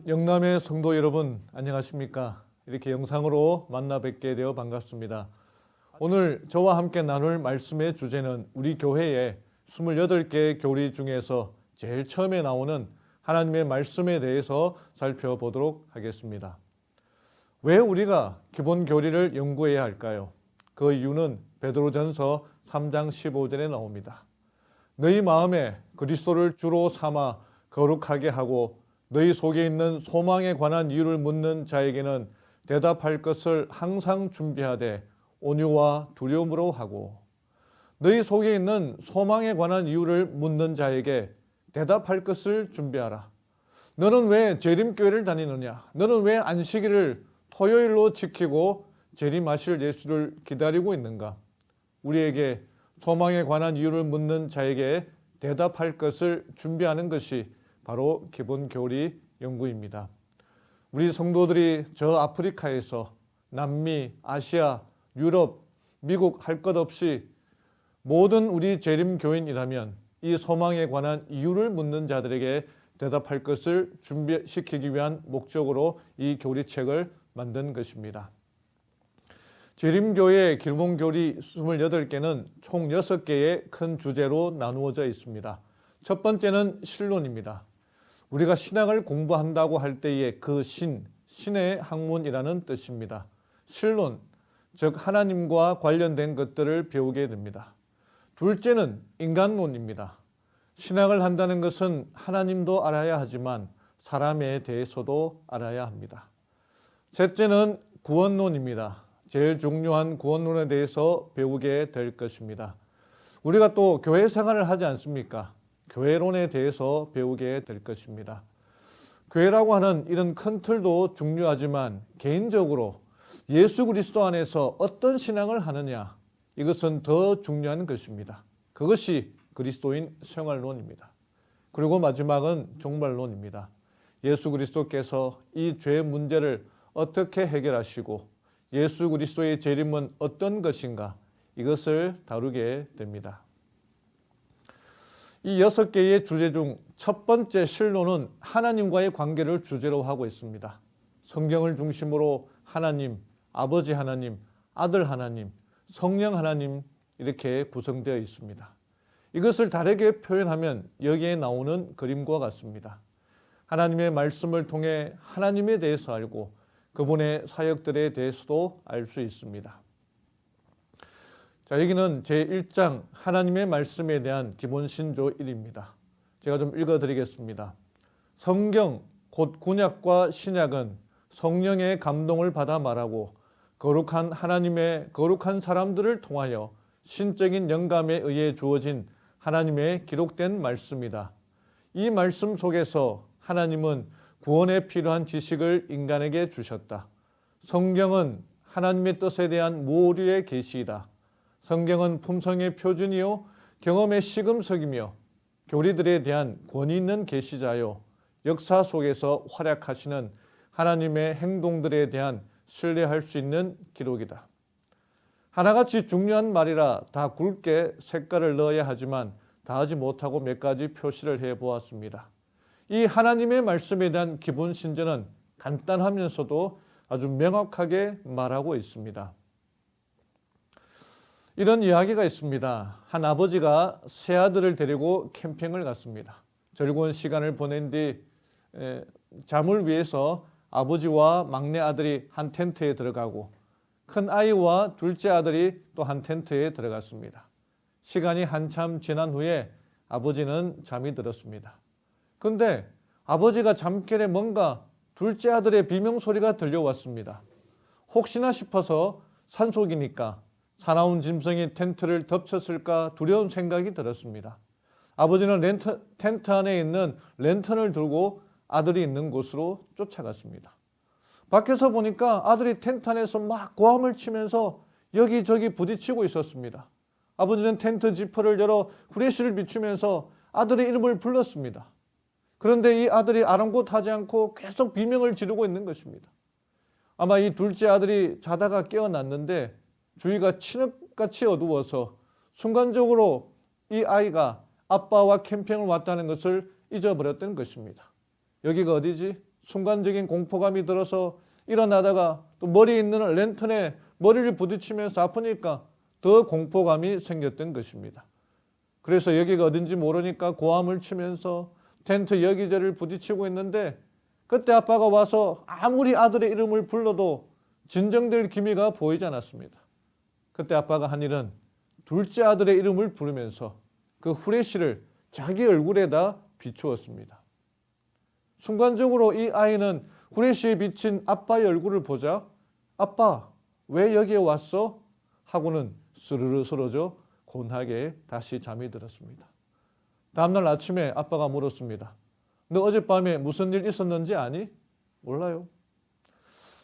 영남의 성도 여러분, 안녕하십니까? 이렇게 영상으로 만나 뵙게 되어 반갑습니다. 오늘 저와 함께 나눌 말씀의 주제는 우리 교회의 28개의 교리 중에서 제일 처음에 나오는 하나님의 말씀에 대해서 살펴보도록 하겠습니다. 왜 우리가 기본 교리를 연구해야 할까요? 그 이유는 베드로전서 3장 15절에 나옵니다. 너희 마음에 그리스도를 주로 삼아 거룩하게 하고 너희 속에 있는 소망에 관한 이유를 묻는 자에게는 대답할 것을 항상 준비하되 온유와 두려움으로 하고, 너희 속에 있는 소망에 관한 이유를 묻는 자에게 대답할 것을 준비하라. 너는 왜 재림교회를 다니느냐? 너는 왜 안식일을 토요일로 지키고 재림하실 예수를 기다리고 있는가? 우리에게 소망에 관한 이유를 묻는 자에게 대답할 것을 준비하는 것이 바로 기본 교리 연구입니다. 우리 성도들이 저 아프리카에서 남미, 아시아, 유럽, 미국 할 것 없이 모든 우리 재림교인이라면 이 소망에 관한 이유를 묻는 자들에게 대답할 것을 준비시키기 위한 목적으로 이 교리책을 만든 것입니다. 재림교회 기본교리 28개는 총 6개의 큰 주제로 나누어져 있습니다. 첫 번째는 신론입니다. 우리가 신학을 공부한다고 할 때의 그 신의 학문이라는 뜻입니다. 신론, 즉 하나님과 관련된 것들을 배우게 됩니다. 둘째는 인간론입니다. 신학을 한다는 것은 하나님도 알아야 하지만 사람에 대해서도 알아야 합니다. 셋째는 구원론입니다. 제일 중요한 구원론에 대해서 배우게 될 것입니다. 우리가 또 교회 생활을 하지 않습니까? 교회론에 대해서 배우게 될 것입니다. 교회라고 하는 이런 큰 틀도 중요하지만 개인적으로 예수 그리스도 안에서 어떤 신앙을 하느냐, 이것은 더 중요한 것입니다. 그것이 그리스도인 생활론입니다. 그리고 마지막은 종말론입니다. 예수 그리스도께서 이 죄 문제를 어떻게 해결하시고 예수 그리스도의 재림은 어떤 것인가, 이것을 다루게 됩니다. 이 6개의 주제 중 첫 번째 신론은 하나님과의 관계를 주제로 하고 있습니다. 성경을 중심으로 하나님, 아버지 하나님, 아들 하나님, 성령 하나님 이렇게 구성되어 있습니다. 이것을 다르게 표현하면 여기에 나오는 그림과 같습니다. 하나님의 말씀을 통해 하나님에 대해서 알고 그분의 사역들에 대해서도 알 수 있습니다. 자, 여기는 제1장 하나님의 말씀에 대한 기본 신조 1입니다. 제가 좀 읽어드리겠습니다. 성경, 곧 구약과 신약은 성령의 감동을 받아 말하고 거룩한 하나님의 거룩한 사람들을 통하여 신적인 영감에 의해 주어진 하나님의 기록된 말씀이다. 이 말씀 속에서 하나님은 구원에 필요한 지식을 인간에게 주셨다. 성경은 하나님의 뜻에 대한 모류의 계시이다. 성경은 품성의 표준이요 경험의 시금석이며 교리들에 대한 권위 있는 계시자요 역사 속에서 활약하시는 하나님의 행동들에 대한 신뢰할 수 있는 기록이다. 하나같이 중요한 말이라 다 굵게 색깔을 넣어야 하지만 다 하지 못하고 몇 가지 표시를 해보았습니다. 이 하나님의 말씀에 대한 기본 신조는 간단하면서도 아주 명확하게 말하고 있습니다. 이런 이야기가 있습니다. 한 아버지가 세 아들을 데리고 캠핑을 갔습니다. 즐거운 시간을 보낸 뒤 잠을 위해서 아버지와 막내 아들이 한 텐트에 들어가고 큰 아이와 둘째 아들이 또 한 텐트에 들어갔습니다. 시간이 한참 지난 후에 아버지는 잠이 들었습니다. 그런데 아버지가 잠결에 뭔가 둘째 아들의 비명소리가 들려왔습니다. 혹시나 싶어서 산속이니까 사나운 짐승이 텐트를 덮쳤을까 두려운 생각이 들었습니다. 아버지는 텐트 안에 있는 랜턴을 들고 아들이 있는 곳으로 쫓아갔습니다. 밖에서 보니까 아들이 텐트 안에서 막 고함을 치면서 여기저기 부딪히고 있었습니다. 아버지는 텐트 지퍼를 열어 후레쉬를 비추면서 아들의 이름을 불렀습니다. 그런데 이 아들이 아랑곳하지 않고 계속 비명을 지르고 있는 것입니다. 아마 이 둘째 아들이 자다가 깨어났는데 주위가 칠흑같이 어두워서 순간적으로 이 아이가 아빠와 캠핑을 왔다는 것을 잊어버렸던 것입니다. 여기가 어디지? 순간적인 공포감이 들어서 일어나다가 또 머리에 있는 랜턴에 머리를 부딪히면서 아프니까 더 공포감이 생겼던 것입니다. 그래서 여기가 어딘지 모르니까 고함을 치면서 텐트 여기저기를 부딪히고 있는데 그때 아빠가 와서 아무리 아들의 이름을 불러도 진정될 기미가 보이지 않았습니다. 그때 아빠가 한 일은 둘째 아들의 이름을 부르면서 그 후레쉬를 자기 얼굴에다 비추었습니다. 순간적으로 이 아이는 후레쉬에 비친 아빠의 얼굴을 보자 아빠 왜 여기에 왔어? 하고는 스르르 쓰러져 곤하게 다시 잠이 들었습니다. 다음날 아침에 아빠가 물었습니다. 너 어젯밤에 무슨 일 있었는지 아니? 몰라요.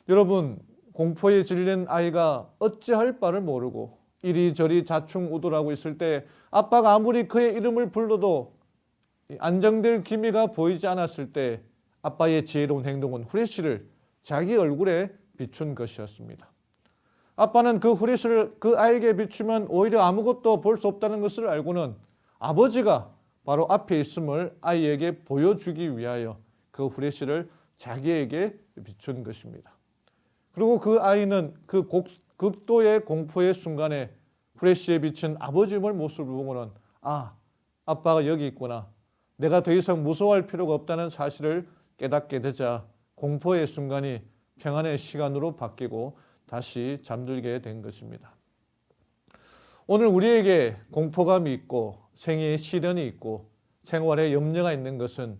여러분, 공포에 질린 아이가 어찌할 바를 모르고 이리저리 자충우돌하고 있을 때 아빠가 아무리 그의 이름을 불러도 안정될 기미가 보이지 않았을 때 아빠의 지혜로운 행동은 후레쉬를 자기 얼굴에 비춘 것이었습니다. 아빠는 그 후레쉬를 그 아이에게 비추면 오히려 아무것도 볼 수 없다는 것을 알고는 아버지가 바로 앞에 있음을 아이에게 보여주기 위하여 그 후레쉬를 자기에게 비춘 것입니다. 그리고 그 아이는 그 극도의 공포의 순간에 후레쉬에 비친 아버지의 모습을 보고는 아, 아빠가 여기 있구나. 내가 더 이상 무서워할 필요가 없다는 사실을 깨닫게 되자 공포의 순간이 평안의 시간으로 바뀌고 다시 잠들게 된 것입니다. 오늘 우리에게 공포감이 있고 생애에 시련이 있고 생활에 염려가 있는 것은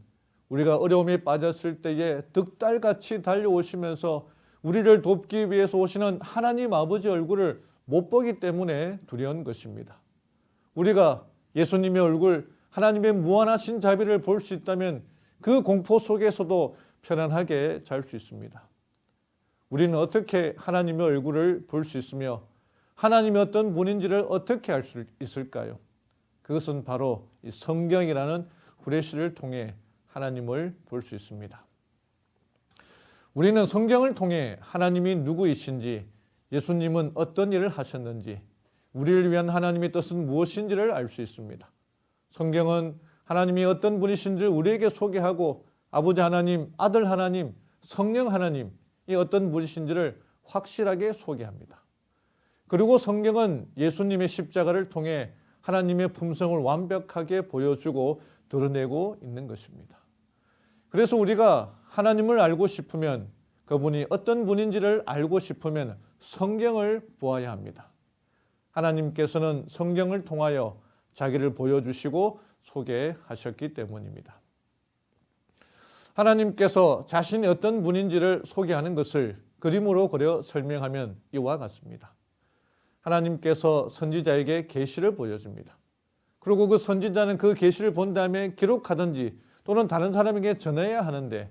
우리가 어려움에 빠졌을 때에 득달같이 달려오시면서 우리를 돕기 위해서 오시는 하나님 아버지 얼굴을 못 보기 때문에 두려운 것입니다. 우리가 예수님의 얼굴, 하나님의 무한하신 자비를 볼 수 있다면 그 공포 속에서도 편안하게 잘 수 있습니다. 우리는 어떻게 하나님의 얼굴을 볼 수 있으며 하나님이 어떤 분인지를 어떻게 알 수 있을까요? 그것은 바로 이 성경이라는 후레쉬를 통해 하나님을 볼 수 있습니다. 우리는 성경을 통해 하나님이 누구이신지, 예수님은 어떤 일을 하셨는지, 우리를 위한 하나님의 뜻은 무엇인지를 알 수 있습니다. 성경은 하나님이 어떤 분이신지를 우리에게 소개하고 아버지 하나님, 아들 하나님, 성령 하나님이 어떤 분이신지를 확실하게 소개합니다. 그리고 성경은 예수님의 십자가를 통해 하나님의 품성을 완벽하게 보여주고 드러내고 있는 것입니다. 그래서 우리가 하나님을 알고 싶으면 그분이 어떤 분인지를 알고 싶으면 성경을 보아야 합니다. 하나님께서는 성경을 통하여 자기를 보여주시고 소개하셨기 때문입니다. 하나님께서 자신이 어떤 분인지를 소개하는 것을 그림으로 그려 설명하면 이와 같습니다. 하나님께서 선지자에게 계시를 보여줍니다. 그리고 그 선지자는 그 계시를 본 다음에 기록하든지 또는 다른 사람에게 전해야 하는데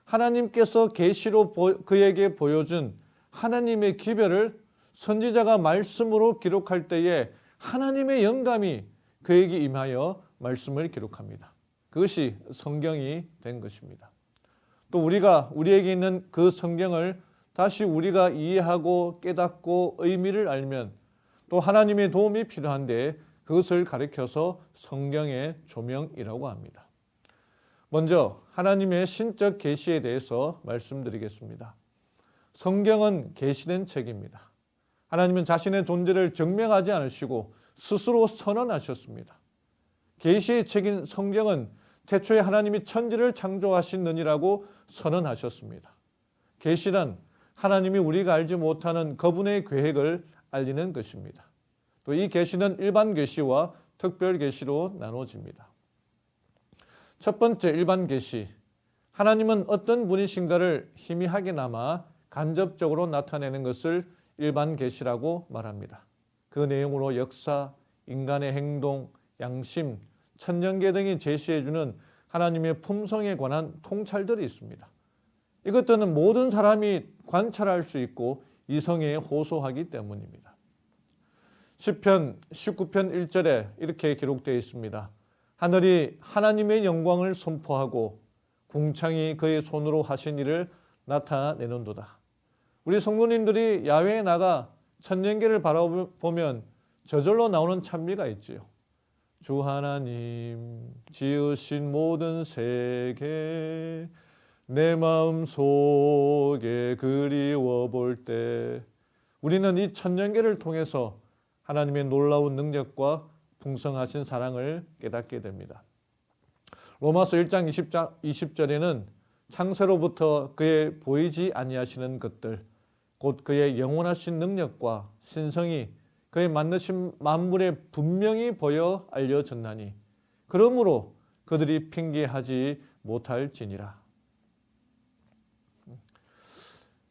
하나님께서 계시로 그에게 보여준 하나님의 기별을 선지자가 말씀으로 기록할 때에 하나님의 영감이 그에게 임하여 말씀을 기록합니다. 그것이 성경이 된 것입니다. 또 우리에게 있는 그 성경을 다시 우리가 이해하고 깨닫고 의미를 알면 또 하나님의 도움이 필요한데 그것을 가리켜서 성경의 조명이라고 합니다. 먼저 하나님의 신적 계시에 대해서 말씀드리겠습니다. 성경은 계시된 책입니다. 하나님은 자신의 존재를 증명하지 않으시고 스스로 선언하셨습니다. 계시의 책인 성경은 태초에 하나님이 천지를 창조하시느니라고 선언하셨습니다. 계시란 하나님이 우리가 알지 못하는 그분의 계획을 알리는 것입니다. 또 이 계시는 일반 계시와 특별 계시로 나눠집니다. 첫 번째 일반 계시, 하나님은 어떤 분이신가를 희미하게나마 간접적으로 나타내는 것을 일반 계시라고 말합니다. 그 내용으로 역사, 인간의 행동, 양심, 천년계 등이 제시해주는 하나님의 품성에 관한 통찰들이 있습니다. 이것들은 모든 사람이 관찰할 수 있고 이성에 호소하기 때문입니다. 시편 19편 1절에 이렇게 기록되어 있습니다. 하늘이 하나님의 영광을 선포하고 궁창이 그의 손으로 하신 일을 나타내는도다. 우리 성도님들이 야외에 나가 천년계를 바라보면 저절로 나오는 찬미가 있지요. 주 하나님 지으신 모든 세계 내 마음 속에 그리워 볼 때 우리는 이 천년계를 통해서 하나님의 놀라운 능력과 풍성하신 사랑을 깨닫게 됩니다. 로마서 1장 20절에는 창세로부터 그의 보이지 아니하시는 것들 곧 그의 영원하신 능력과 신성이 그의 만드신 만물에 분명히 보여 알려졌나니 그러므로 그들이 핑계하지 못할지니라.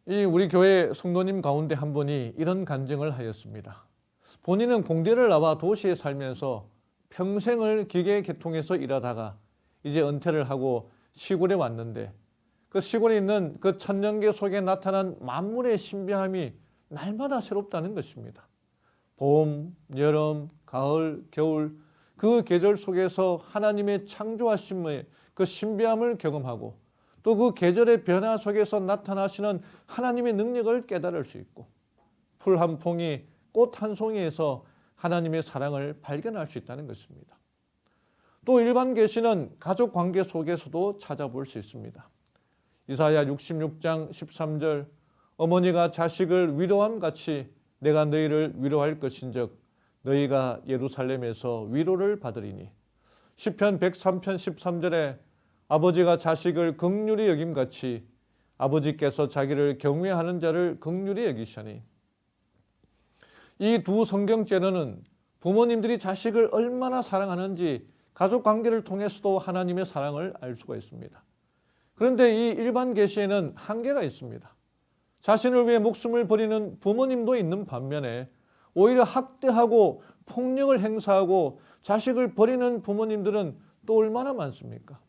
이 우리 교회 성도님 가운데 한 분이 이런 간증을 하였습니다. 본인은 공대를 나와 도시에 살면서 평생을 기계 계통에서 일하다가 이제 은퇴를 하고 시골에 왔는데 그 시골에 있는 그 천년계 속에 나타난 만물의 신비함이 날마다 새롭다는 것입니다. 봄, 여름, 가을, 겨울 그 계절 속에서 하나님의 창조하심의 그 신비함을 경험하고 또 그 계절의 변화 속에서 나타나시는 하나님의 능력을 깨달을 수 있고 풀 한 봉이 꽃 한 송이에서 하나님의 사랑을 발견할 수 있다는 것입니다. 또 일반 계시는 가족 관계 속에서도 찾아볼 수 있습니다. 이사야 66장 13절 어머니가 자식을 위로함 같이 내가 너희를 위로할 것인즉 너희가 예루살렘에서 위로를 받으리니 시편 103편 13절에 아버지가 자식을 긍휼히 여김같이 아버지께서 자기를 경외하는 자를 긍휼히 여기시니 이 두 성경제는 부모님들이 자식을 얼마나 사랑하는지 가족 관계를 통해서도 하나님의 사랑을 알 수가 있습니다. 그런데 이 일반 계시에는 한계가 있습니다. 자신을 위해 목숨을 버리는 부모님도 있는 반면에 오히려 학대하고 폭력을 행사하고 자식을 버리는 부모님들은 또 얼마나 많습니까?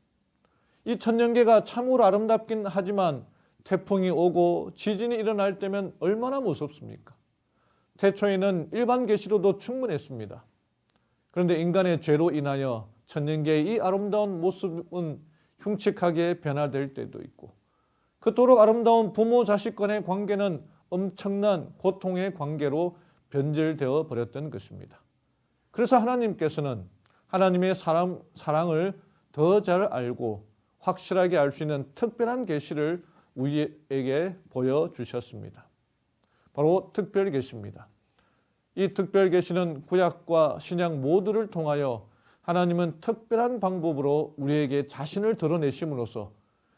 이 천년계가 참으로 아름답긴 하지만 태풍이 오고 지진이 일어날 때면 얼마나 무섭습니까? 태초에는 일반 계시로도 충분했습니다. 그런데 인간의 죄로 인하여 천년계의 이 아름다운 모습은 흉측하게 변화될 때도 있고 그토록 아름다운 부모 자식 간의 관계는 엄청난 고통의 관계로 변질되어 버렸던 것입니다. 그래서 하나님께서는 하나님의 사랑을 더 잘 알고 확실하게 알 수 있는 특별한 계시를 우리에게 보여주셨습니다. 바로 특별 계시입니다. 이 특별 계시는 구약과 신약 모두를 통하여 하나님은 특별한 방법으로 우리에게 자신을 드러내심으로써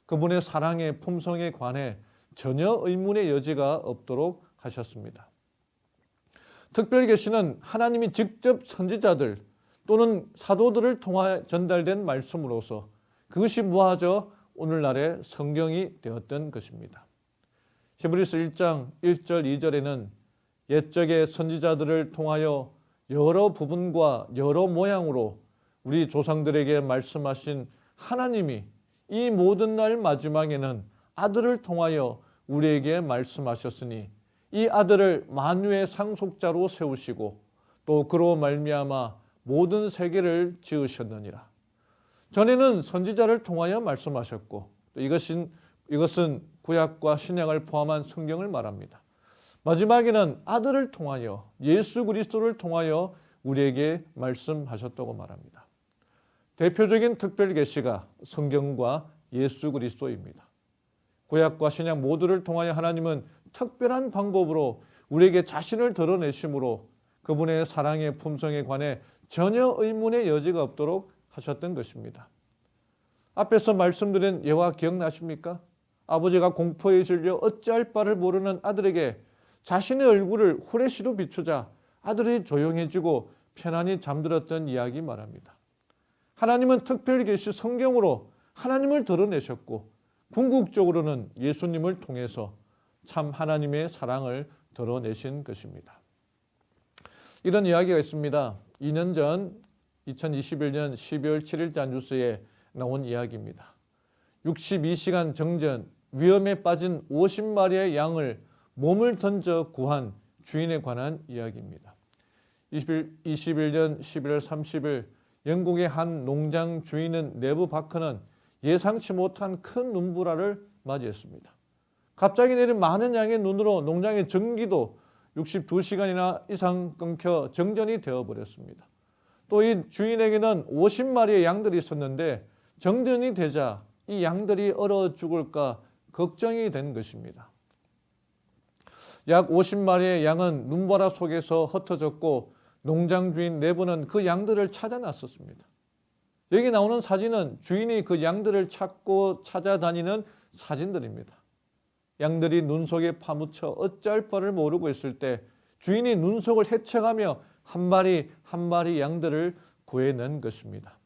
그분의 사랑의 품성에 관해 전혀 의문의 여지가 없도록 하셨습니다. 특별 계시는 하나님이 직접 선지자들 또는 사도들을 통하여 전달된 말씀으로서 그것이 뭐하죠? 오늘날의 성경이 되었던 것입니다. 히브리서 1장 1절 2절에는 옛적의 선지자들을 통하여 여러 부분과 여러 모양으로 우리 조상들에게 말씀하신 하나님이 이 모든 날 마지막에는 아들을 통하여 우리에게 말씀하셨으니 이 아들을 만유의 상속자로 세우시고 또 그로 말미암아 모든 세계를 지으셨느니라. 전에는 선지자를 통하여 말씀하셨고 또 이것은 구약과 신약을 포함한 성경을 말합니다. 마지막에는 아들을 통하여 예수 그리스도를 통하여 우리에게 말씀하셨다고 말합니다. 대표적인 특별 계시가 성경과 예수 그리스도입니다. 구약과 신약 모두를 통하여 하나님은 특별한 방법으로 우리에게 자신을 드러내심으로 그분의 사랑의 품성에 관해 전혀 의문의 여지가 없도록 하셨던 것입니다. 앞에서 말씀드린 예화 기억나십니까? 아버지가 공포에 질려 어찌할 바를 모르는 아들에게 자신의 얼굴을 후레쉬로 비추자 아들이 조용해지고 편안히 잠들었던 이야기 말합니다. 하나님은 특별 계시 성경으로 하나님을 드러내셨고 궁극적으로는 예수님을 통해서 참 하나님의 사랑을 드러내신 것입니다. 이런 이야기가 있습니다. 2년 전 2021년 12월 7일자 뉴스에 나온 이야기입니다. 62시간 정전, 위험에 빠진 50마리의 양을 몸을 던져 구한 주인에 관한 이야기입니다. 21년 11월 30일 영국의 한 농장 주인은 네브 바커는 예상치 못한 큰 눈보라를 맞이했습니다. 갑자기 내린 많은 양의 눈으로 농장의 전기도 62시간이나 이상 끊겨 정전이 되어버렸습니다. 또 이 주인에게는 50마리의 양들이 있었는데 정전이 되자 이 양들이 얼어 죽을까 걱정이 된 것입니다. 약 50마리의 양은 눈보라 속에서 흩어졌고 농장 주인 내부는 그 양들을 찾아 나섰습니다. 여기 나오는 사진은 주인이 그 양들을 찾고 찾아다니는 사진들입니다. 양들이 눈 속에 파묻혀 어찌할 바를 모르고 있을 때 주인이 눈 속을 헤쳐가며 한 마리 한 마리 양들을 구해낸 것입니다.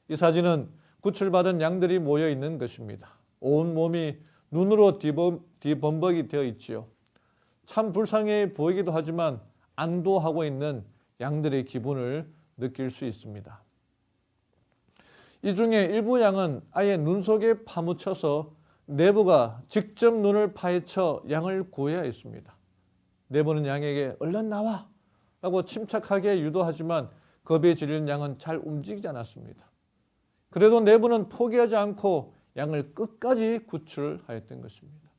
이 사진은 구출받은 양들이 모여 있는 것입니다. 온 몸이 눈으로 뒤범벅이 되어 있지요. 참 불쌍해 보이기도 하지만 안도하고 있는 양들의 기분을 느낄 수 있습니다. 이 중에 일부 양은 아예 눈 속에 파묻혀서 내부가 직접 눈을 파헤쳐 양을 구해야 했습니다. 내부는 양에게 얼른 나와 라고 침착하게 유도하지만 겁에 질린 양은 잘 움직이지 않았습니다. 그래도 내부는 포기하지 않고 양을 끝까지 구출하였던 것입니다.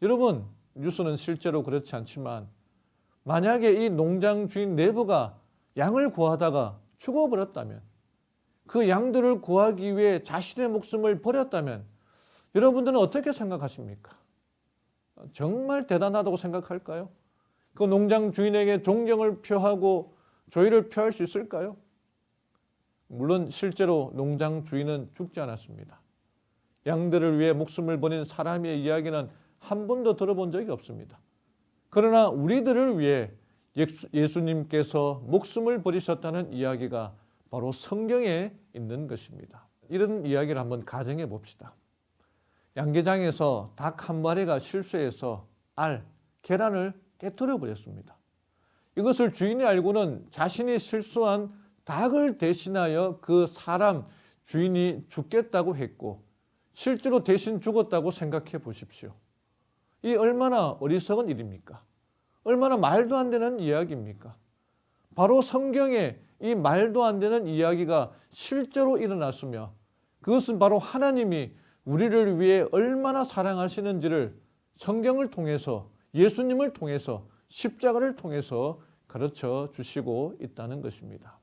여러분, 뉴스는 실제로 그렇지 않지만 만약에 이 농장 주인 내부가 양을 구하다가 죽어버렸다면, 그 양들을 구하기 위해 자신의 목숨을 버렸다면 여러분들은 어떻게 생각하십니까? 정말 대단하다고 생각할까요? 그 농장 주인에게 존경을 표하고 조의를 표할 수 있을까요? 물론 실제로 농장 주인은 죽지 않았습니다. 양들을 위해 목숨을 버린 사람의 이야기는 한 번도 들어본 적이 없습니다. 그러나 우리들을 위해 예수님께서 목숨을 버리셨다는 이야기가 바로 성경에 있는 것입니다. 이런 이야기를 한번 가정해 봅시다. 양계장에서 닭 한 마리가 실수해서 계란을 깨뜨려 버렸습니다. 이것을 주인이 알고는 자신이 실수한 닭을 대신하여 그 사람 주인이 죽겠다고 했고 실제로 대신 죽었다고 생각해 보십시오. 이 얼마나 어리석은 일입니까? 얼마나 말도 안 되는 이야기입니까? 바로 성경에 이 말도 안 되는 이야기가 실제로 일어났으며 그것은 바로 하나님이 우리를 위해 얼마나 사랑하시는지를 성경을 통해서, 예수님을 통해서, 십자가를 통해서 가르쳐 주시고 있다는 것입니다.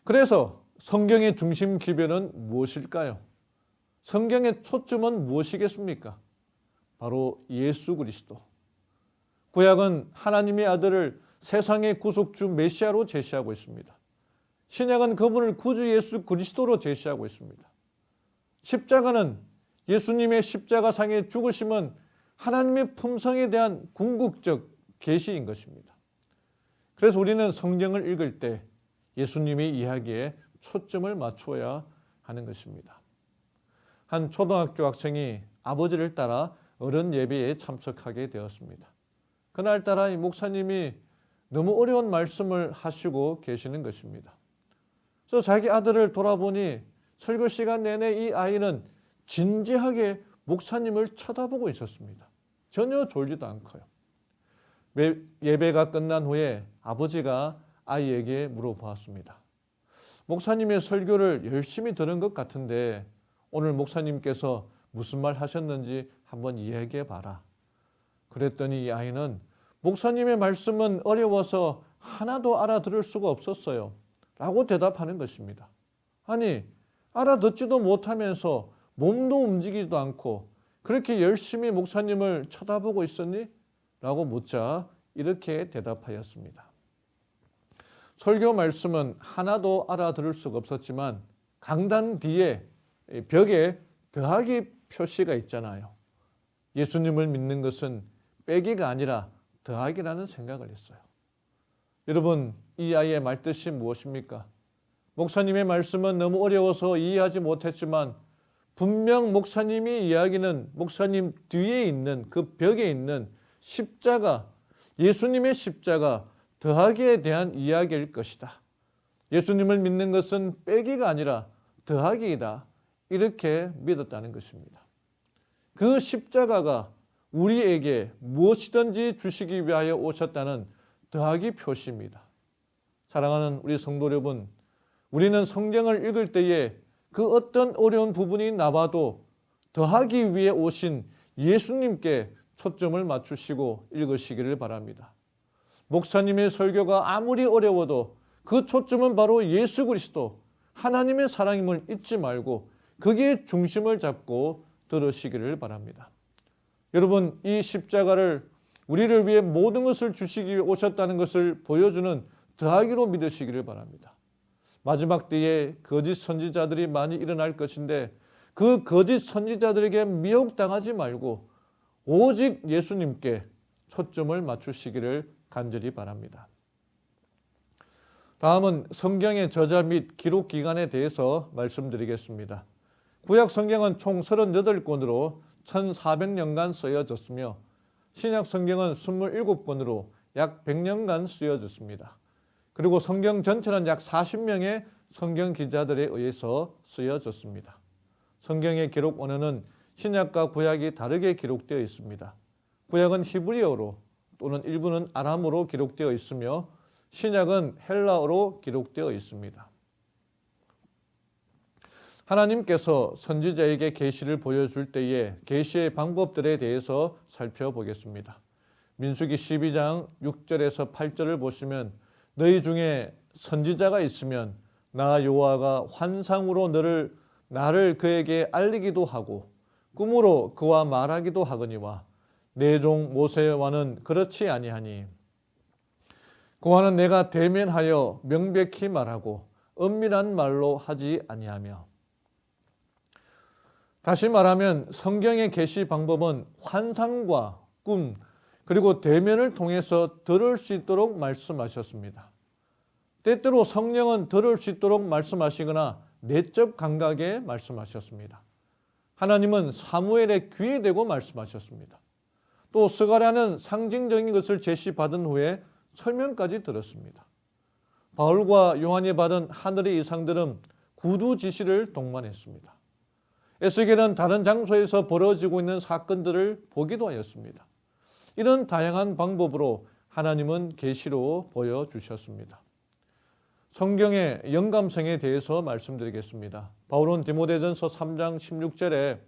그래서 성경의 중심 기별은 무엇일까요? 성경의 초점은 무엇이겠습니까? 바로 예수 그리스도. 구약은 하나님의 아들을 세상의 구속주 메시아로 제시하고 있습니다. 신약은 그분을 구주 예수 그리스도로 제시하고 있습니다. 십자가는 예수님의 십자가상의 죽으심은 하나님의 품성에 대한 궁극적 계시인 것입니다. 그래서 우리는 성경을 읽을 때 예수님의 이야기에 초점을 맞춰야 하는 것입니다. 한 초등학교 학생이 아버지를 따라 어른 예배에 참석하게 되었습니다. 그날따라 이 목사님이 너무 어려운 말씀을 하시고 계시는 것입니다. 그래서 자기 아들을 돌아보니 설교 시간 내내 이 아이는 진지하게 목사님을 쳐다보고 있었습니다. 전혀 졸지도 않고요. 예배가 끝난 후에 아버지가 아이에게 물어보았습니다. 목사님의 설교를 열심히 들은 것 같은데 오늘 목사님께서 무슨 말 하셨는지 한번 이야기해 봐라. 그랬더니 이 아이는 목사님의 말씀은 어려워서 하나도 알아들을 수가 없었어요. 라고 대답하는 것입니다. 아니, 알아듣지도 못하면서 몸도 움직이지도 않고 그렇게 열심히 목사님을 쳐다보고 있었니? 라고 묻자 이렇게 대답하였습니다. 설교 말씀은 하나도 알아들을 수가 없었지만 강단 뒤에 벽에 더하기 표시가 있잖아요. 예수님을 믿는 것은 빼기가 아니라 더하기라는 생각을 했어요. 여러분, 이 아이의 말뜻이 무엇입니까? 목사님의 말씀은 너무 어려워서 이해하지 못했지만 분명 목사님이 이야기는 목사님 뒤에 있는 그 벽에 있는 십자가, 예수님의 십자가, 더하기에 대한 이야기일 것이다. 예수님을 믿는 것은 빼기가 아니라 더하기이다. 이렇게 믿었다는 것입니다. 그 십자가가 우리에게 무엇이든지 주시기 위하여 오셨다는 더하기 표시입니다. 사랑하는 우리 성도 여러분, 우리는 성경을 읽을 때에 그 어떤 어려운 부분이 나와도 더하기 위해 오신 예수님께 초점을 맞추시고 읽으시기를 바랍니다. 목사님의 설교가 아무리 어려워도 그 초점은 바로 예수 그리스도, 하나님의 사랑임을 잊지 말고 거기에 중심을 잡고 들으시기를 바랍니다. 여러분, 이 십자가를 우리를 위해 모든 것을 주시기 위해 오셨다는 것을 보여주는 더하기로 믿으시기를 바랍니다. 마지막 때에 거짓 선지자들이 많이 일어날 것인데 그 거짓 선지자들에게 미혹당하지 말고 오직 예수님께 초점을 맞추시기를 간절히 바랍니다. 다음은 성경의 저자 및 기록 기간에 대해서 말씀드리겠습니다. 구약 성경은 총 38권으로 1400년간 쓰여졌으며 신약 성경은 27권으로 약 100년간 쓰여졌습니다. 그리고 성경 전체는 약 40명의 성경 기자들에 의해서 쓰여졌습니다. 성경의 기록 언어는 신약과 구약이 다르게 기록되어 있습니다. 구약은 히브리어로 또는 일부는 아람어로 기록되어 있으며 신약은 헬라어로 기록되어 있습니다. 하나님께서 선지자에게 계시를 보여줄 때에 계시의 방법들에 대해서 살펴보겠습니다. 민수기 12장 6절에서 8절을 보시면 너희 중에 선지자가 있으면 나 여호와가 환상으로 나를 그에게 알리기도 하고 꿈으로 그와 말하기도 하거니와 내 종 모세와는 그렇지 아니하니 그와는 내가 대면하여 명백히 말하고 은밀한 말로 하지 아니하며. 다시 말하면 성경의 계시 방법은 환상과 꿈 그리고 대면을 통해서 들을 수 있도록 말씀하셨습니다. 때때로 성령은 들을 수 있도록 말씀하시거나 내적 감각에 말씀하셨습니다. 하나님은 사무엘의 귀에 대고 말씀하셨습니다. 또 스가랴는 상징적인 것을 제시받은 후에 설명까지 들었습니다. 바울과 요한이 받은 하늘의 이상들은 구두 지시를 동반했습니다. 에스겔은 다른 장소에서 벌어지고 있는 사건들을 보기도 하였습니다. 이런 다양한 방법으로 하나님은 계시로 보여주셨습니다. 성경의 영감성에 대해서 말씀드리겠습니다. 바울은 디모데전서 3장 16절에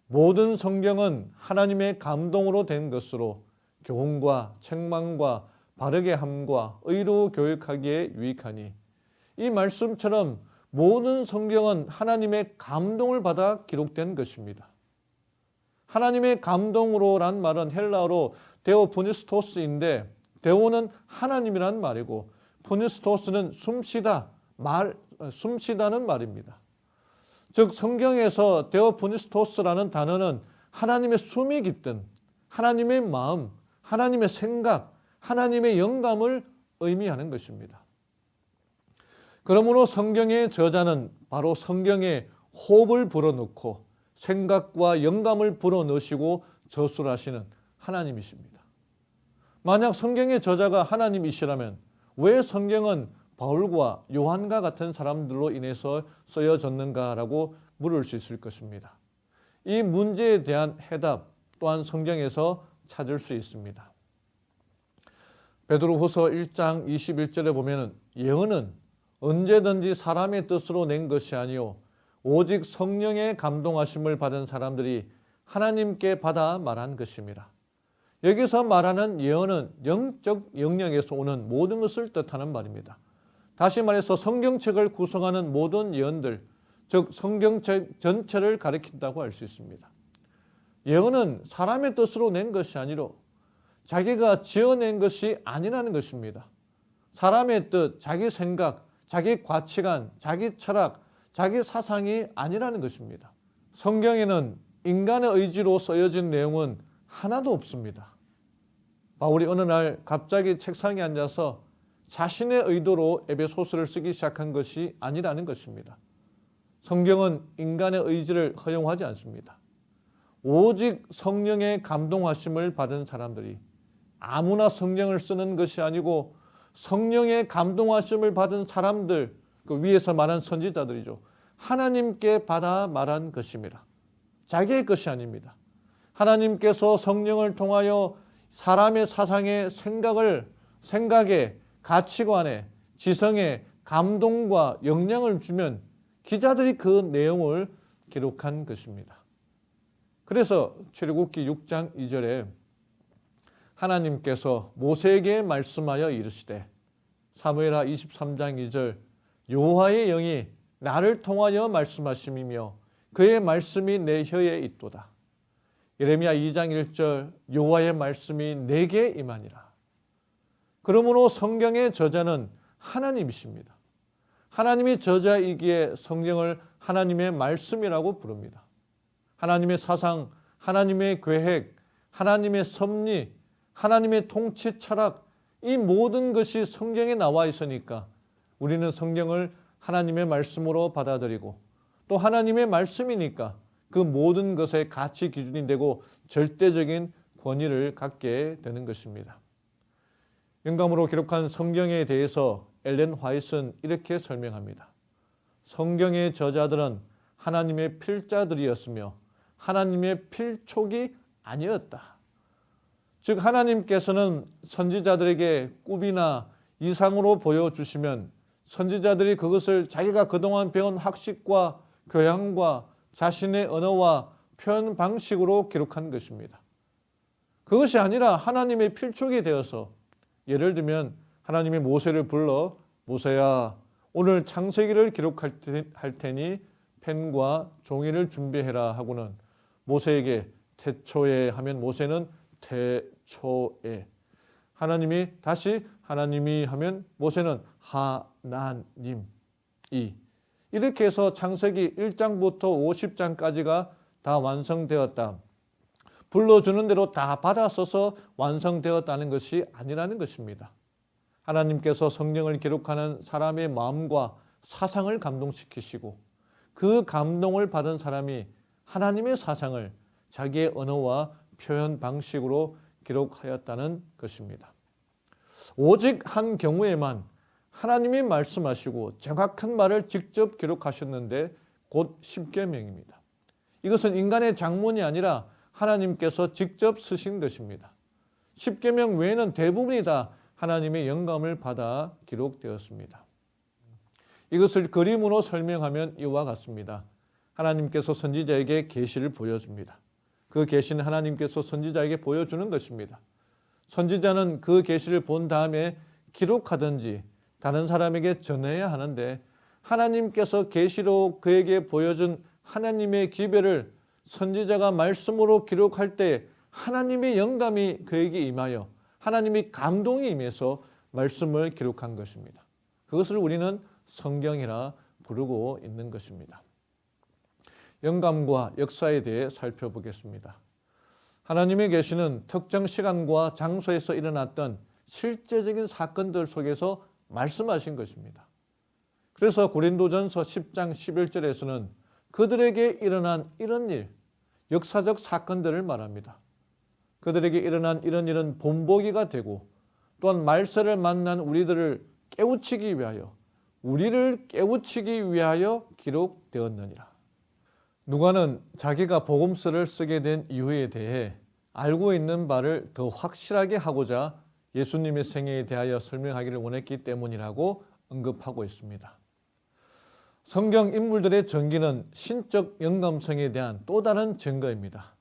모든 성경은 하나님의 감동으로 된 것으로 교훈과 책망과 바르게 함과 의로 교육하기에 유익하니 이 말씀처럼 모든 성경은 하나님의 감동을 받아 기록된 것입니다. 하나님의 감동으로란 말은 헬라어로 데오푸니스토스인데 데오는 하나님이란 말이고 푸니스토스는 숨쉬다는 말입니다. 즉 성경에서 데오푸니스토스라는 단어는 하나님의 숨이 깃든 하나님의 마음, 하나님의 생각, 하나님의 영감을 의미하는 것입니다. 그러므로 성경의 저자는 바로 성경에 호흡을 불어넣고 생각과 영감을 불어넣으시고 저술하시는 하나님이십니다. 만약 성경의 저자가 하나님이시라면 왜 성경은 바울과 요한과 같은 사람들로 인해서 쓰여졌는가라고 물을 수 있을 것입니다. 이 문제에 대한 해답 또한 성경에서 찾을 수 있습니다. 베드로후서 1장 21절에 보면 예언은 언제든지 사람의 뜻으로 낸 것이 아니요 오직 성령의 감동하심을 받은 사람들이 하나님께 받아 말한 것입니다. 여기서 말하는 예언은 영적 영역에서 오는 모든 것을 뜻하는 말입니다. 다시 말해서 성경책을 구성하는 모든 예언들, 즉 성경책 전체를 가리킨다고 할 수 있습니다. 예언은 사람의 뜻으로 낸 것이 아니로 자기가 지어낸 것이 아니라는 것입니다. 사람의 뜻, 자기 생각, 자기 가치관, 자기 철학, 자기 사상이 아니라는 것입니다. 성경에는 인간의 의지로 쓰여진 내용은 하나도 없습니다. 바울이 어느 날 갑자기 책상에 앉아서 자신의 의도로 에베소서를 쓰기 시작한 것이 아니라는 것입니다. 성경은 인간의 의지를 허용하지 않습니다. 오직 성령의 감동하심을 받은 사람들이 아무나 성경을 쓰는 것이 아니고 성령의 감동하심을 받은 사람들, 그 위에서 말한 선지자들이죠. 하나님께 받아 말한 것입니다. 자기의 것이 아닙니다. 하나님께서 성령을 통하여 사람의 사상에 생각에 가치관에 지성에 감동과 영향을 주면 기자들이 그 내용을 기록한 것입니다. 그래서 출애굽기 6장 2절에 하나님께서 모세에게 말씀하여 이르시되 사무엘하 23장 2절 여호와의 영이 나를 통하여 말씀하심이며 그의 말씀이 내 혀에 있도다. 예레미야 2장 1절 여호와의 말씀이 내게 임하니라. 그러므로 성경의 저자는 하나님이십니다. 하나님이 저자이기에 성경을 하나님의 말씀이라고 부릅니다. 하나님의 사상, 하나님의 계획, 하나님의 섭리, 하나님의 통치 철학, 이 모든 것이 성경에 나와 있으니까 우리는 성경을 하나님의 말씀으로 받아들이고 또 하나님의 말씀이니까 그 모든 것의 가치 기준이 되고 절대적인 권위를 갖게 되는 것입니다. 영감으로 기록한 성경에 대해서 엘렌 화이트는 이렇게 설명합니다. 성경의 저자들은 하나님의 필자들이었으며 하나님의 필촉이 아니었다. 즉 하나님께서는 선지자들에게 꿈이나 이상으로 보여주시면 선지자들이 그것을 자기가 그동안 배운 학식과 교양과 자신의 언어와 표현 방식으로 기록한 것입니다. 그것이 아니라 하나님의 필촉이 되어서 예를 들면 하나님이 모세를 불러 모세야 오늘 창세기를 기록할 테니 펜과 종이를 준비해라 하고는 모세에게 태초에 하면 모세는 태초에 하나님이 다시 하나님이 하면 모세는 하나님이 이렇게 해서 창세기 1장부터 50장까지가 다 완성되었다. 불러주는 대로 다 받아 써서 완성되었다는 것이 아니라는 것입니다. 하나님께서 성경을 기록하는 사람의 마음과 사상을 감동시키시고 그 감동을 받은 사람이 하나님의 사상을 자기의 언어와 표현 방식으로 기록하였다는 것입니다. 오직 한 경우에만 하나님이 말씀하시고 정확한 말을 직접 기록하셨는데 곧 십계명입니다. 이것은 인간의 작문이 아니라 하나님께서 직접 쓰신 것입니다. 십계명 외에는 대부분이 다 하나님의 영감을 받아 기록되었습니다. 이것을 그림으로 설명하면 이와 같습니다. 하나님께서 선지자에게 계시를 보여줍니다. 그 계시는 하나님께서 선지자에게 보여주는 것입니다. 선지자는 그 계시를 본 다음에 기록하든지 다른 사람에게 전해야 하는데 하나님께서 계시로 그에게 보여준 하나님의 기별을 선지자가 말씀으로 기록할 때 하나님의 영감이 그에게 임하여 하나님의 감동이 임해서 말씀을 기록한 것입니다. 그것을 우리는 성경이라 부르고 있는 것입니다. 영감과 역사에 대해 살펴보겠습니다. 하나님의 계시는 특정 시간과 장소에서 일어났던 실제적인 사건들 속에서 말씀하신 것입니다. 그래서 고린도전서 10장 11절에서는 그들에게 일어난 이런 일, 역사적 사건들을 말합니다. 그들에게 일어난 이런 일은 본보기가 되고 또한 말세를 만난 우리를 깨우치기 위하여 기록되었느니라. 누가는 자기가 복음서를 쓰게 된 이유에 대해 알고 있는 바를 더 확실하게 하고자 예수님의 생애에 대하여 설명하기를 원했기 때문이라고 언급하고 있습니다. 성경 인물들의 전기는 신적 영감성에 대한 또 다른 증거입니다.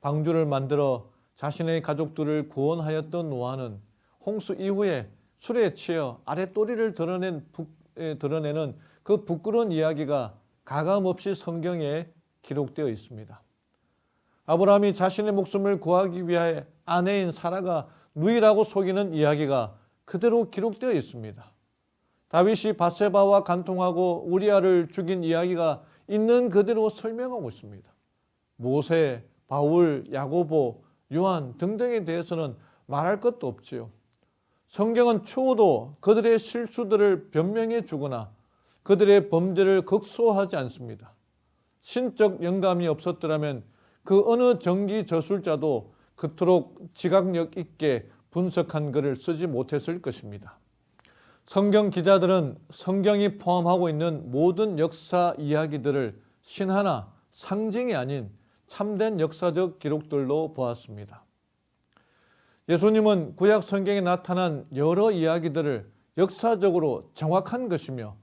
방주를 만들어 자신의 가족들을 구원하였던 노아는 홍수 이후에 술에 취해 아랫도리를 드러내는 그 부끄러운 이야기가 가감없이 성경에 기록되어 있습니다. 아브라함이 자신의 목숨을 구하기 위해 아내인 사라가 누이라고 속이는 이야기가 그대로 기록되어 있습니다. 다윗이 밧세바와 간통하고 우리아를 죽인 이야기가 있는 그대로 설명하고 있습니다. 모세, 바울, 야고보, 요한 등등에 대해서는 말할 것도 없지요. 성경은 추호도 그들의 실수들을 변명해 주거나 그들의 범죄를 극소화하지 않습니다. 신적 영감이 없었더라면 그 어느 정기 저술자도 그토록 지각력 있게 분석한 글을 쓰지 못했을 것입니다. 성경 기자들은 성경이 포함하고 있는 모든 역사 이야기들을 신화나 상징이 아닌 참된 역사적 기록들로 보았습니다. 예수님은 구약 성경에 나타난 여러 이야기들을 역사적으로 정확한 것이며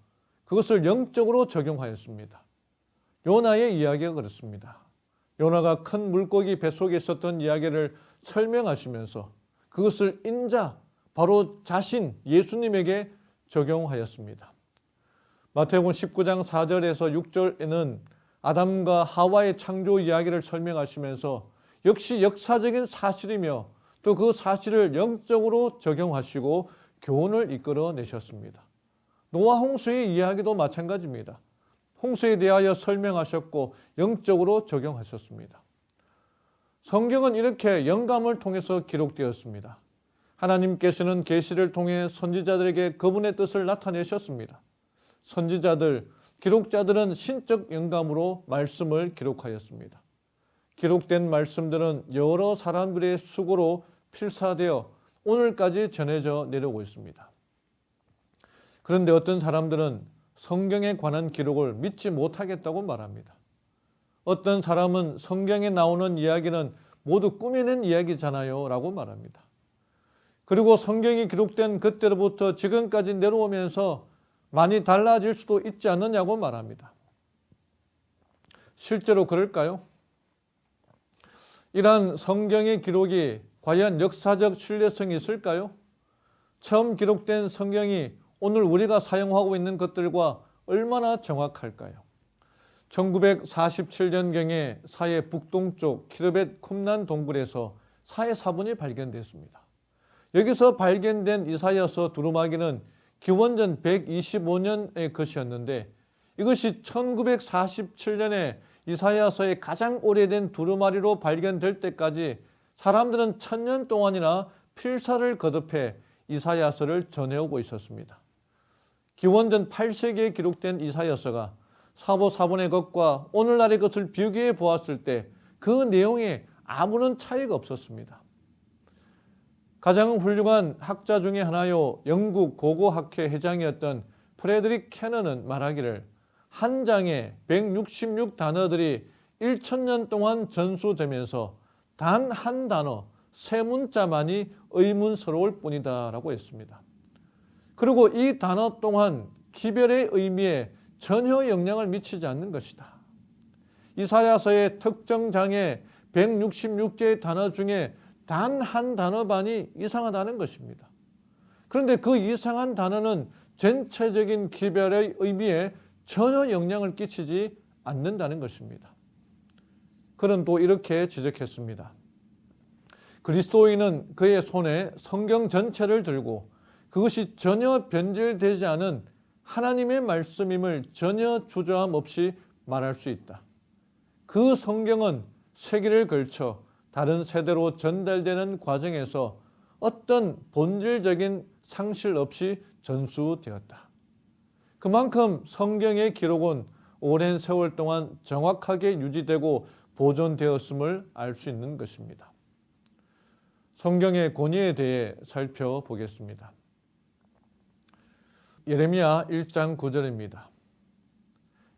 그것을 영적으로 적용하였습니다. 요나의 이야기가 그렇습니다. 요나가 큰 물고기 뱃속에 있었던 이야기를 설명하시면서 그것을 인자, 바로 자신 예수님에게 적용하였습니다. 마태복음 19장 4절에서 6절에는 아담과 하와의 창조 이야기를 설명하시면서 역시 역사적인 사실이며 또 그 사실을 영적으로 적용하시고 교훈을 이끌어 내셨습니다. 노아 홍수의 이야기도 마찬가지입니다. 홍수에 대하여 설명하셨고 영적으로 적용하셨습니다. 성경은 이렇게 영감을 통해서 기록되었습니다. 하나님께서는 계시를 통해 선지자들에게 그분의 뜻을 나타내셨습니다. 선지자들, 기록자들은 신적 영감으로 말씀을 기록하였습니다. 기록된 말씀들은 여러 사람들의 수고로 필사되어 오늘까지 전해져 내려오고 있습니다. 그런데 어떤 사람들은 성경에 관한 기록을 믿지 못하겠다고 말합니다. 어떤 사람은 성경에 나오는 이야기는 모두 꾸며낸 이야기잖아요 라고 말합니다. 그리고 성경이 기록된 그때로부터 지금까지 내려오면서 많이 달라질 수도 있지 않느냐고 말합니다. 실제로 그럴까요? 이러한 성경의 기록이 과연 역사적 신뢰성이 있을까요? 처음 기록된 성경이 오늘 우리가 사용하고 있는 것들과 얼마나 정확할까요? 1947년경에 사해 북동쪽 키르벳 쿰난 동굴에서 사해 사본이 발견됐습니다. 여기서 발견된 이사야서 두루마기는 기원전 125년의 것이었는데 이것이 1947년에 이사야서의 가장 오래된 두루마리로 발견될 때까지 사람들은 1000년 동안이나 필사를 거듭해 이사야서를 전해오고 있었습니다. 기원전 8세기에 기록된 이사야서가 사보사본의 것과 오늘날의 것을 비교해 보았을 때 그 내용에 아무런 차이가 없었습니다. 가장 훌륭한 학자 중에 하나요, 영국 고고학회 회장이었던 프레드릭 캐넌은 말하기를 한 장에 166단어들이 1000년 동안 전수되면서 단 한 단어, 세 문자만이 의문스러울 뿐이다 라고 했습니다. 그리고 이 단어 또한 기별의 의미에 전혀 영향을 미치지 않는 것이다. 이사야서의 특정 장에 166개의 단어 중에 단 한 단어만이 이상하다는 것입니다. 그런데 그 이상한 단어는 전체적인 기별의 의미에 전혀 영향을 끼치지 않는다는 것입니다. 그는 또 이렇게 지적했습니다. 그리스도인은 그의 손에 성경 전체를 들고 그것이 전혀 변질되지 않은 하나님의 말씀임을 전혀 주저함 없이 말할 수 있다. 그 성경은 세기를 걸쳐 다른 세대로 전달되는 과정에서 어떤 본질적인 상실 없이 전수되었다. 그만큼 성경의 기록은 오랜 세월 동안 정확하게 유지되고 보존되었음을 알 수 있는 것입니다. 성경의 권위에 대해 살펴보겠습니다. 예레미야 1장 9절입니다.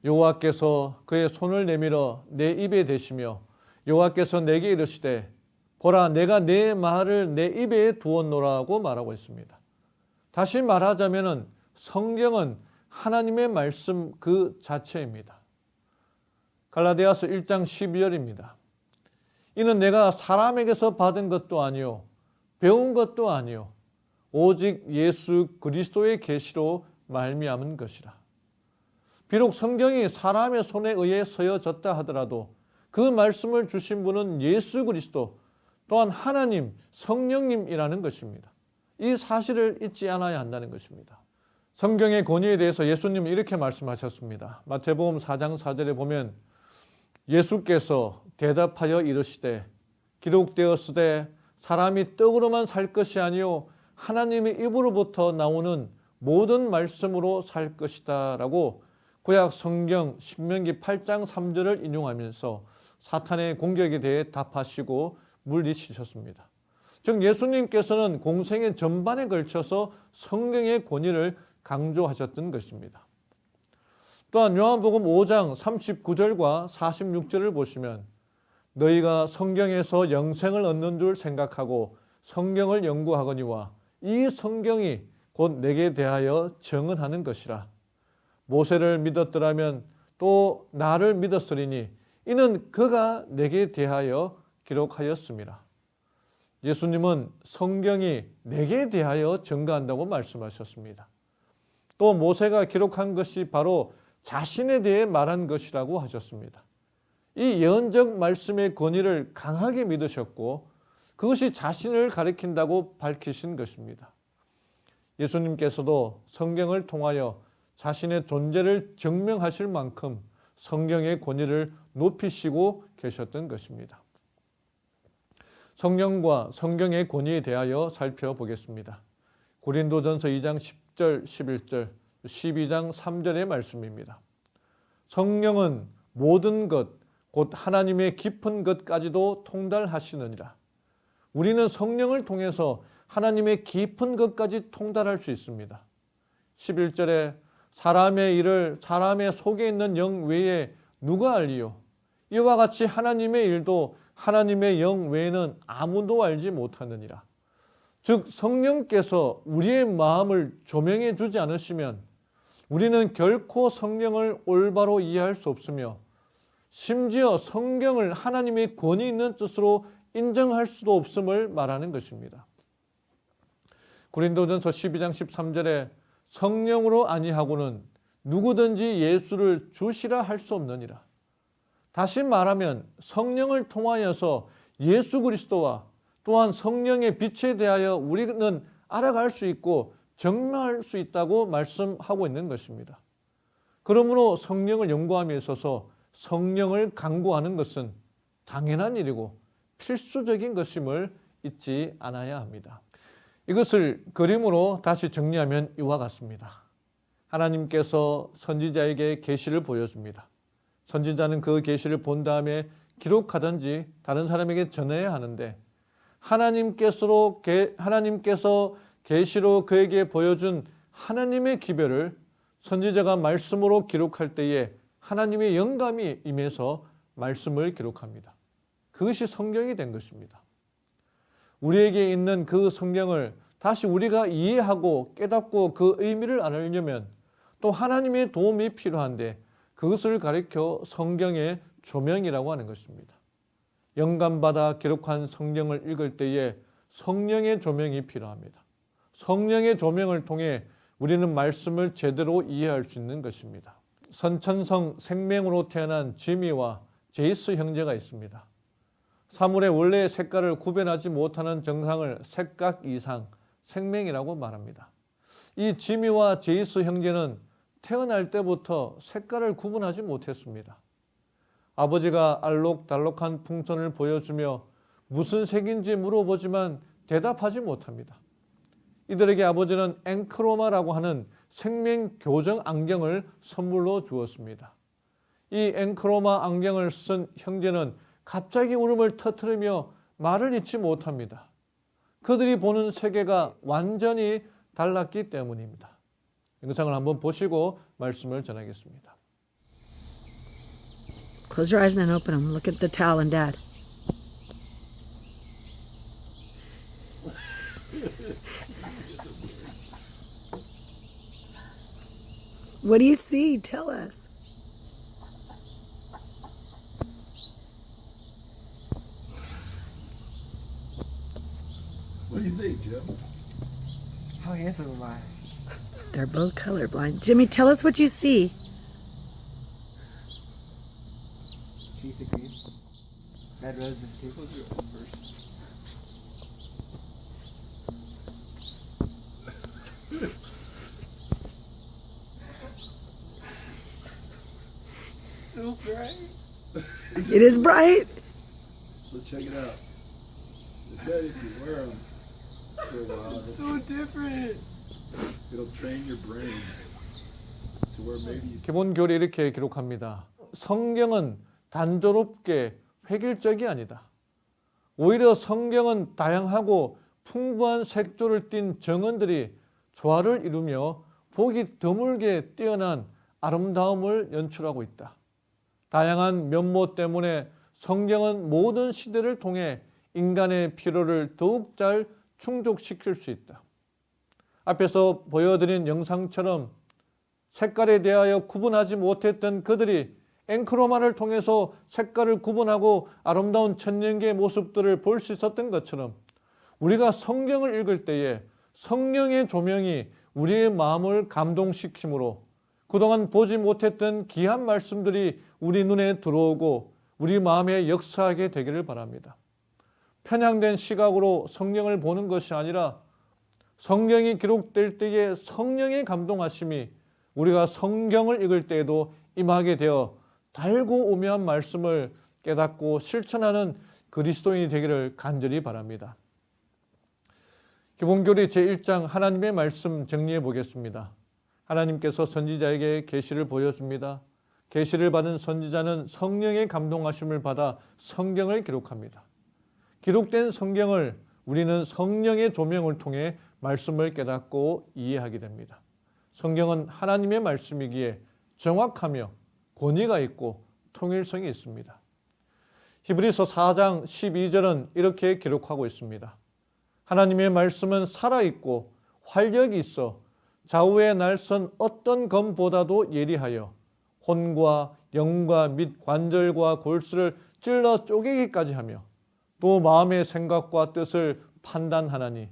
여호와께서 그의 손을 내밀어 내 입에 대시며 여호와께서 내게 이르시되 보라 내가 내 말을 내 입에 두었노라고 말하고 있습니다. 다시 말하자면 성경은 하나님의 말씀 그 자체입니다. 갈라디아서 1장 12절입니다. 이는 내가 사람에게서 받은 것도 아니요 배운 것도 아니요 오직 예수 그리스도의 계시로 말미암은 것이라. 비록 성경이 사람의 손에 의해 쓰여졌다 하더라도 그 말씀을 주신 분은 예수 그리스도 또한 하나님 성령님이라는 것입니다. 이 사실을 잊지 않아야 한다는 것입니다. 성경의 권위에 대해서 예수님은 이렇게 말씀하셨습니다. 마태복음 4장 4절에 보면 예수께서 대답하여 이르시되 기록되었으되 사람이 떡으로만 살 것이 아니요 하나님의 입으로부터 나오는 모든 말씀으로 살 것이다 라고 구약 성경 신명기 8장 3절을 인용하면서 사탄의 공격에 대해 답하시고 물리치셨습니다. 즉 예수님께서는 공생의 전반에 걸쳐서 성경의 권위를 강조하셨던 것입니다. 또한 요한복음 5장 39절과 46절을 보시면 너희가 성경에서 영생을 얻는 줄 생각하고 성경을 연구하거니와 이 성경이 곧 내게 대하여 증언하는 것이라. 모세를 믿었더라면 또 나를 믿었으리니 이는 그가 내게 대하여 기록하였습니다. 예수님은 성경이 내게 대하여 증거한다고 말씀하셨습니다. 또 모세가 기록한 것이 바로 자신에 대해 말한 것이라고 하셨습니다. 이 예언적 말씀의 권위를 강하게 믿으셨고 그것이 자신을 가리킨다고 밝히신 것입니다. 예수님께서도 성경을 통하여 자신의 존재를 증명하실 만큼 성경의 권위를 높이시고 계셨던 것입니다. 성령과 성경의 권위에 대하여 살펴보겠습니다. 고린도전서 2장 10절, 11절, 12장 3절의 말씀입니다. 성령은 모든 것, 곧 하나님의 깊은 것까지도 통달하시느니라. 우리는 성령을 통해서 하나님의 깊은 것까지 통달할 수 있습니다. 11절에 사람의 일을 사람의 속에 있는 영 외에 누가 알리요? 이와 같이 하나님의 일도 하나님의 영 외에는 아무도 알지 못하느니라. 즉 성령께서 우리의 마음을 조명해 주지 않으시면 우리는 결코 성령을 올바로 이해할 수 없으며 심지어 성경을 하나님의 권위 있는 뜻으로 인정할 수도 없음을 말하는 것입니다. 고린도전서 12장 13절에 성령으로 아니하고는 누구든지 예수를 주시라 할 수 없느니라. 다시 말하면 성령을 통하여서 예수 그리스도와 또한 성령의 빛에 대하여 우리는 알아갈 수 있고 증명할 수 있다고 말씀하고 있는 것입니다. 그러므로 성령을 연구함에 있어서 성령을 강구하는 것은 당연한 일이고 필수적인 것임을 잊지 않아야 합니다. 이것을 그림으로 다시 정리하면 이와 같습니다. 하나님께서 선지자에게 계시를 보여줍니다. 선지자는 그 계시를 본 다음에 기록하든지 다른 사람에게 전해야 하는데 하나님께서 계시로 그에게 보여준 하나님의 기별을 선지자가 말씀으로 기록할 때에 하나님의 영감이 임해서 말씀을 기록합니다. 그것이 성경이 된 것입니다. 우리에게 있는 그 성경을 다시 우리가 이해하고 깨닫고 그 의미를 알려면 또 하나님의 도움이 필요한데 그것을 가리켜 성경의 조명이라고 하는 것입니다. 영감받아 기록한 성경을 읽을 때에 성령의 조명이 필요합니다. 성령의 조명을 통해 우리는 말씀을 제대로 이해할 수 있는 것입니다. 선천성 생명으로 태어난 지미와 제이스 형제가 있습니다. 사물의 원래의 색깔을 구별하지 못하는 증상을 색각 이상, 생명이라고 말합니다. 이 지미와 제이스 형제는 태어날 때부터 색깔을 구분하지 못했습니다. 아버지가 알록달록한 풍선을 보여주며 무슨 색인지 물어보지만 대답하지 못합니다. 이들에게 아버지는 앵크로마라고 하는 생명 교정 안경을 선물로 주었습니다. 이 앵크로마 안경을 쓴 형제는 갑자기 울음을 터뜨리며 말을 잇지 못합니다. 그들이 보는 세계가 완전히 달랐기 때문입니다. 영상을 한번 보시고 말씀을 전하겠습니다. Close your eyes and then open them. Look at the towel and Dad. What do you see? Tell us. What do you think, Jim? How handsome am I? They're both colorblind. Jimmy, tell us what you see. Piece of green. Red roses too. Close your own verse. So bright. It is bright. So check it out. They said if you wear them for a while, So different. it'll train your brain to where maybe you 기본 교리 이렇게 기록합니다. 성경은 단조롭게 획일적이 아니다. 오히려 성경은 다양하고 풍부한 색조를 띤 정언들이 조화를 이루며 보기 드물게 뛰어난 아름다움을 연출하고 있다. 다양한 면모 때문에 성경은 모든 시대를 통해 인간의 필요를 더욱 잘 충족시킬 수 있다. 앞에서 보여드린 영상처럼 색깔에 대하여 구분하지 못했던 그들이 앵크로마를 통해서 색깔을 구분하고 아름다운 천년계의 모습들을 볼 수 있었던 것처럼 우리가 성경을 읽을 때에 성령의 조명이 우리의 마음을 감동시키므로 그동안 보지 못했던 귀한 말씀들이 우리 눈에 들어오고 우리 마음에 역사하게 되기를 바랍니다. 편향된 시각으로 성경을 보는 것이 아니라 성경이 기록될 때에 성령의 감동하심이 우리가 성경을 읽을 때에도 임하게 되어 달고 오묘한 말씀을 깨닫고 실천하는 그리스도인이 되기를 간절히 바랍니다. 기본교리 제1장 하나님의 말씀 정리해 보겠습니다. 하나님께서 선지자에게 계시를 보여줍니다. 계시를 받은 선지자는 성령의 감동하심을 받아 성경을 기록합니다. 기록된 성경을 우리는 성령의 조명을 통해 말씀을 깨닫고 이해하게 됩니다. 성경은 하나님의 말씀이기에 정확하며 권위가 있고 통일성이 있습니다. 히브리서 4장 12절은 이렇게 기록하고 있습니다. 하나님의 말씀은 살아있고 활력이 있어 좌우에 날선 어떤 검보다도 예리하여 혼과 영과 및 관절과 골수를 찔러 쪼개기까지 하며 또 마음의 생각과 뜻을 판단하나니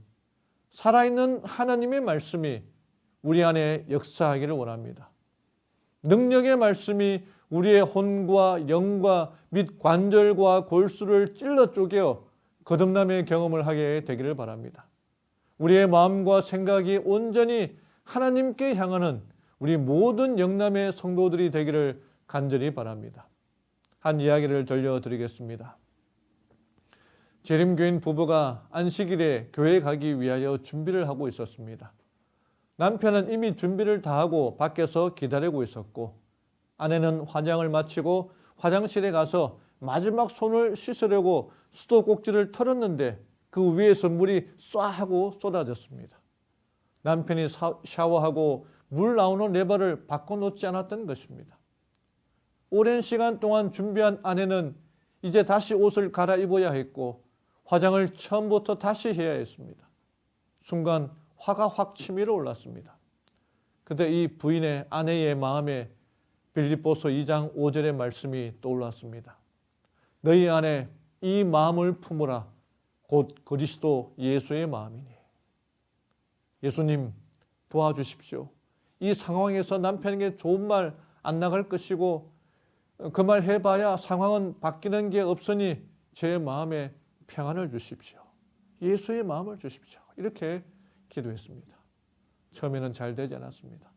살아있는 하나님의 말씀이 우리 안에 역사하기를 원합니다. 능력의 말씀이 우리의 혼과 영과 및 관절과 골수를 찔러 쪼개어 거듭남의 경험을 하게 되기를 바랍니다. 우리의 마음과 생각이 온전히 하나님께 향하는 우리 모든 영남의 성도들이 되기를 간절히 바랍니다. 한 이야기를 들려드리겠습니다. 재림교인 부부가 안식일에 교회 가기 위하여 준비를 하고 있었습니다. 남편은 이미 준비를 다 하고 밖에서 기다리고 있었고 아내는 화장을 마치고 화장실에 가서 마지막 손을 씻으려고 수도꼭지를 털었는데 그 위에서 물이 쏴 하고 쏟아졌습니다. 남편이 샤워하고 물 나오는 레버를 바꿔놓지 않았던 것입니다. 오랜 시간 동안 준비한 아내는 이제 다시 옷을 갈아입어야 했고 화장을 처음부터 다시 해야 했습니다. 순간 화가 확 치밀어 올랐습니다. 그때 이 부인의 아내의 마음에 빌립보서 2장 5절의 말씀이 떠올랐습니다. 너희 안에 이 마음을 품으라 곧 그리스도 예수의 마음이니. 예수님 도와주십시오. 이 상황에서 남편에게 좋은 말 안 나갈 것이고 그 말 해봐야 상황은 바뀌는 게 없으니 제 마음에 평안을 주십시오. 예수의 마음을 주십시오. 이렇게 기도했습니다. 처음에는 잘 되지 않았습니다.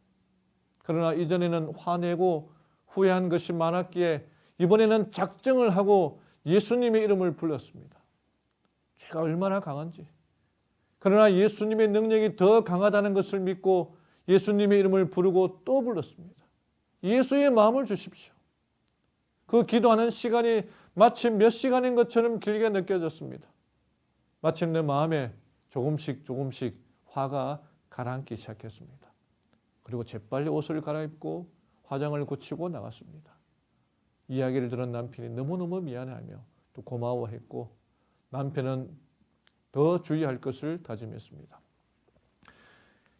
그러나 이전에는 화내고 후회한 것이 많았기에 이번에는 작정을 하고 예수님의 이름을 불렀습니다. 죄가 얼마나 강한지. 그러나 예수님의 능력이 더 강하다는 것을 믿고 예수님의 이름을 부르고 또 불렀습니다. 예수의 마음을 주십시오. 그 기도하는 시간이 마치 몇 시간인 것처럼 길게 느껴졌습니다. 마침내 마음에 조금씩 화가 가라앉기 시작했습니다. 그리고 재빨리 옷을 갈아입고 화장을 고치고 나갔습니다. 이야기를 들은 남편이 너무너무 미안해하며 또 고마워했고 남편은 더 주의할 것을 다짐했습니다.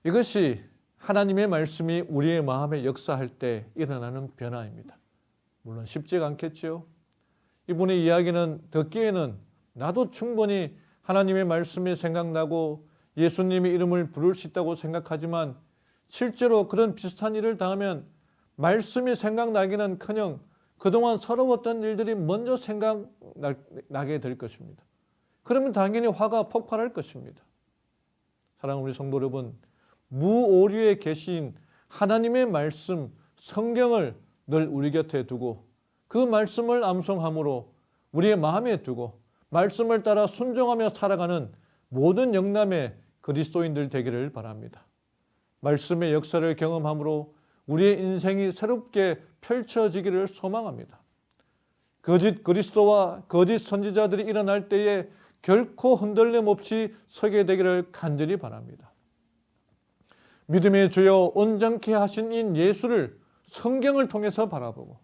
이것이 하나님의 말씀이 우리의 마음에 역사할 때 일어나는 변화입니다. 물론 쉽지가 않겠죠. 이분의 이야기는 듣기에는 나도 충분히 하나님의 말씀이 생각나고 예수님의 이름을 부를 수 있다고 생각하지만 실제로 그런 비슷한 일을 당하면 말씀이 생각나기는커녕 그동안 서러웠던 일들이 먼저 생각나게 될 것입니다. 그러면 당연히 화가 폭발할 것입니다. 사랑하는 우리 성도 여러분, 무오류의 계시인 하나님의 말씀, 성경을 늘 우리 곁에 두고 그 말씀을 암송함으로 우리의 마음에 두고 말씀을 따라 순종하며 살아가는 모든 영남의 그리스도인들 되기를 바랍니다. 말씀의 역사를 경험함으로 우리의 인생이 새롭게 펼쳐지기를 소망합니다. 거짓 그리스도와 거짓 선지자들이 일어날 때에 결코 흔들림 없이 서게 되기를 간절히 바랍니다. 믿음의 주여 온전케 하신 인 예수를 성경을 통해서 바라보고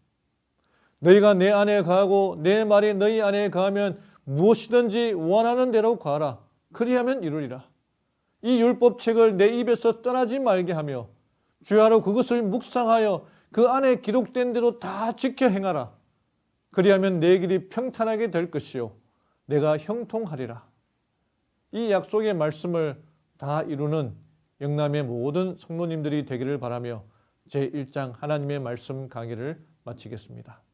너희가 내 안에 거하고 내 말이 너희 안에 거하면 무엇이든지 원하는 대로 구하라. 그리하면 이루리라. 이 율법책을 내 입에서 떠나지 말게 하며 주야로 그것을 묵상하여 그 안에 기록된 대로 다 지켜 행하라. 그리하면 내 길이 평탄하게 될 것이요 내가 형통하리라. 이 약속의 말씀을 다 이루는 영남의 모든 성도님들이 되기를 바라며 제1장 하나님의 말씀 강의를 마치겠습니다.